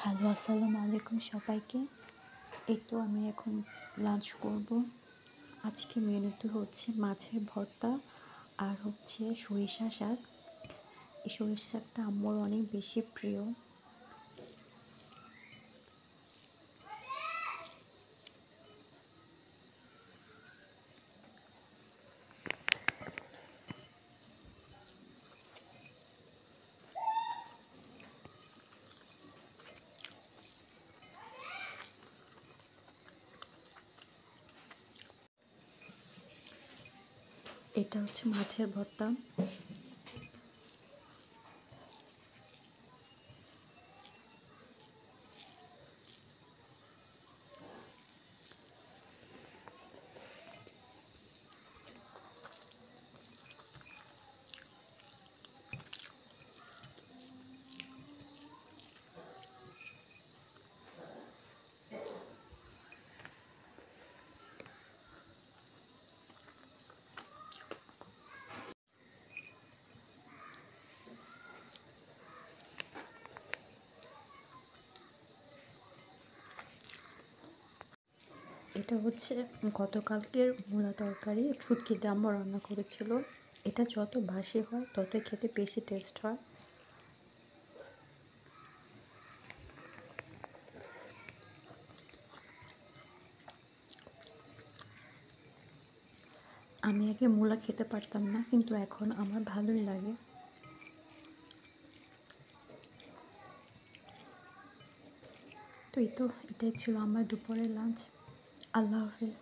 Hello, আসসালামু আলাইকুম সবাইকে। এই তো আমি এখন লাঞ্চ করব। আজকে মেনুতে হচ্ছে মাছের ভর্তা আর হচ্ছে সরিষা শাক। এই সরিষা শাকটা আম্মুর অনেক বেশি প্রিয়। এটা হচ্ছে মাছের ভর্তা। এটা হচ্ছে গতকালকের মূলা তরকারি, শুটকি দিয়ে আম্মু রান্না করেছিল। এটা যত বাসি হয় ততই খেতে বেশি টেস্ট হয়। আমি আগে মূলা খেতে পারতাম না, কিন্তু এখন আমার ভালোই লাগে। তো এই তো এটাই ছিল আমার দুপুরের লাঞ্চ। আল্লাহ হাফেজ।